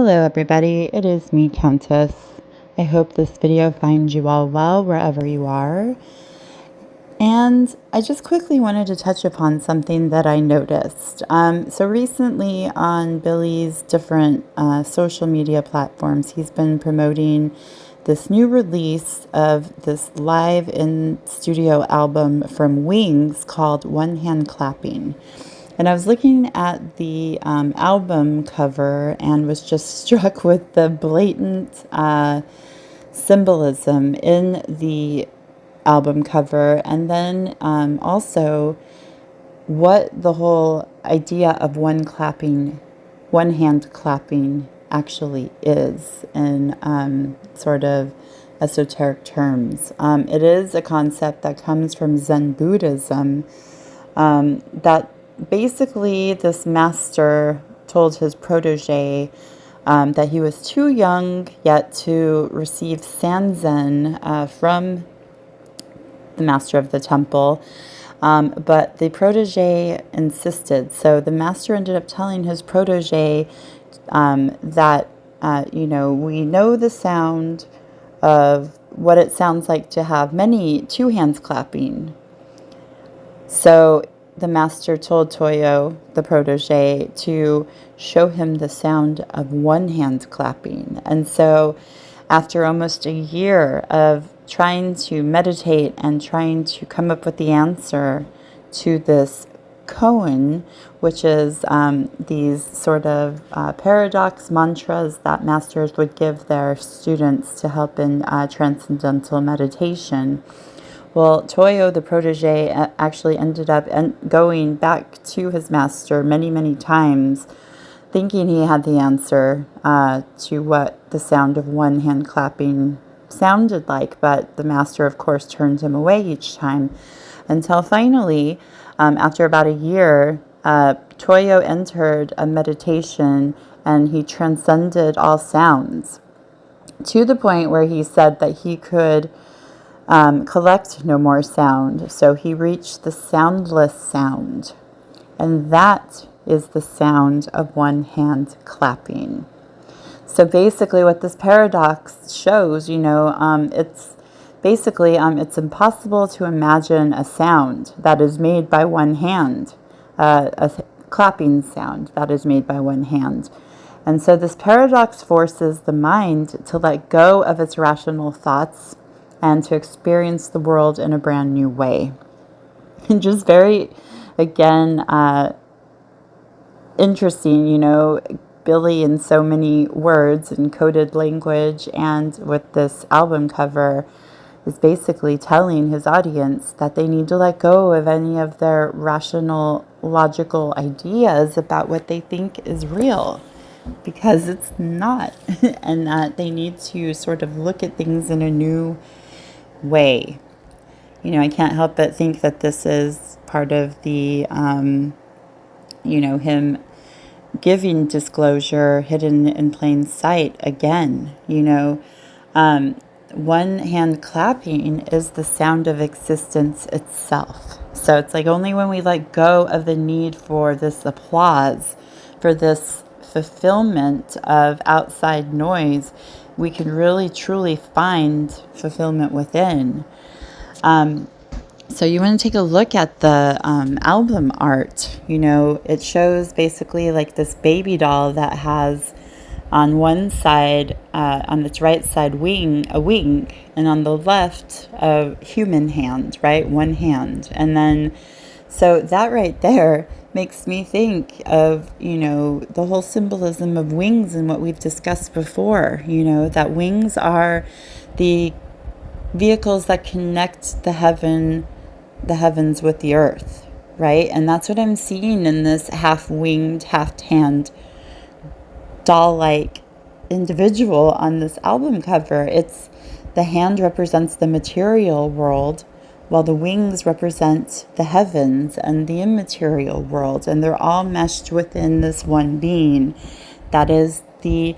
Hello everybody, it is me, Countess. I hope this video finds you all well wherever you are. And I just quickly wanted to touch upon something that I noticed. So recently on Billy's different social media platforms, he's been promoting this new release of this live in studio album from Wings called One Hand Clapping. And I was looking at the album cover and was just struck with the blatant symbolism in the album cover, and then also what the whole idea of one hand clapping actually is in sort of esoteric terms. It is a concept that comes from Zen Buddhism, that basically this master told his protege that he was too young yet to receive sanzen from the master of the temple, but the protege insisted. So the master ended up telling his protege that, we know the sound of what it sounds like to have two hands clapping. So the master told Toyo, the protege, to show him the sound of one hand clapping. And so after almost a year of trying to meditate and trying to come up with the answer to this koan, which is these sort of paradox mantras that masters would give their students to help in transcendental meditation. Well, Toyo, the protege, actually ended up going back to his master many, many times, thinking he had the answer to what the sound of one hand clapping sounded like. But the master, of course, turned him away each time, until finally, after about a year, Toyo entered a meditation and he transcended all sounds to the point where he said that he could collect no more sound. So he reached the soundless sound. And that is the sound of one hand clapping. So basically what this paradox shows, it's basically, it's impossible to imagine a sound that is made by one hand, clapping sound that is made by one hand. And so this paradox forces the mind to let go of its rational thoughts and to experience the world in a brand new way. And just very, again, interesting, Billy in so many words and coded language, and with this album cover is basically telling his audience that they need to let go of any of their rational, logical ideas about what they think is real, because it's not, and that they need to sort of look at things in a new way. I can't help but think that this is part of the, him giving disclosure hidden in plain sight again. One hand clapping is the sound of existence itself. So it's like only when we let go of the need for this applause, for this fulfillment of outside noise, we can really truly find fulfillment within. So you want to take a look at the album art. It shows basically like this baby doll that has on one side, on its right side, a wing, and on the left, a human hand, right? One hand. And then, so that right there makes me think of, the whole symbolism of wings and what we've discussed before, that wings are the vehicles that connect the heavens with the earth, right? And that's what I'm seeing in this half-winged, half-hand doll-like individual on this album cover. It's the hand represents the material world, while the wings represent the heavens and the immaterial world, and they're all meshed within this one being. That is the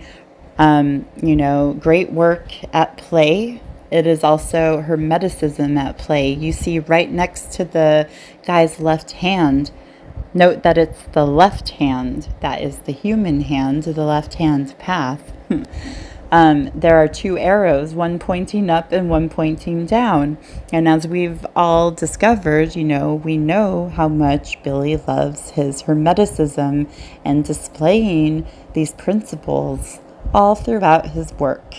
great work at play. It is also Hermeticism at play. You see right next to the guy's left hand Note that it's the left hand that is the human hand, the left hand path. There are two arrows, one pointing up and one pointing down. And as we've all discovered, we know how much Billy loves his Hermeticism and displaying these principles all throughout his work.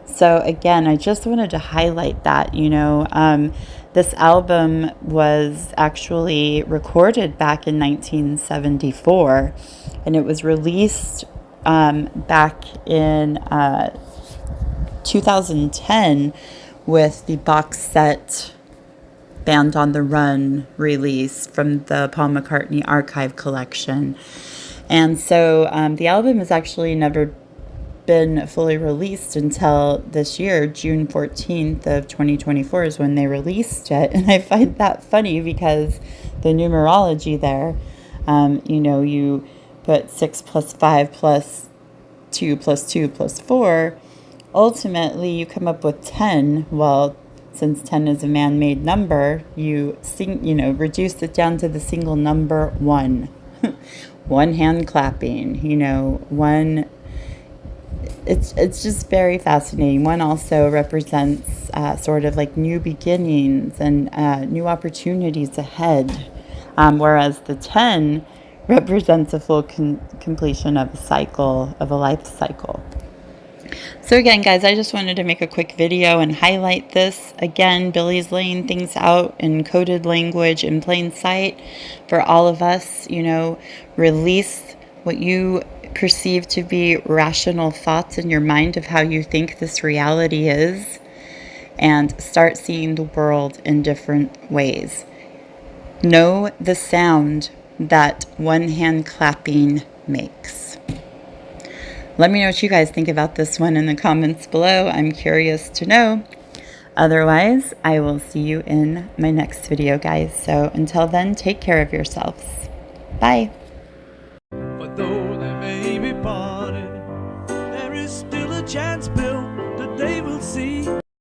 So again, I just wanted to highlight that, this album was actually recorded back in 1974, and it was released back in 2010 with the box set Band on the Run release from the Paul McCartney Archive Collection. And so the album has actually never been fully released until this year. June 14th of 2024 is when they released it. And I find that funny because the numerology there, you put 6 plus 5 plus 2 plus 2 plus 4. Ultimately, you come up with 10. Well, since 10 is a man-made number, you reduce it down to the single number 1. One hand clapping, one. It's just very fascinating. One also represents sort of like new beginnings and new opportunities ahead, whereas the 10 represents a full completion of a life cycle. So again, guys, I just wanted to make a quick video and highlight this. Again, Billy's laying things out in coded language in plain sight for all of us. Release what you perceive to be rational thoughts in your mind of how you think this reality is, and start seeing the world in different ways. Know the sound that one hand clapping makes. Let me know what you guys think about this one in the comments below. I'm curious to know. Otherwise, I will see you in my next video, guys. So until then, take care of yourselves. Bye.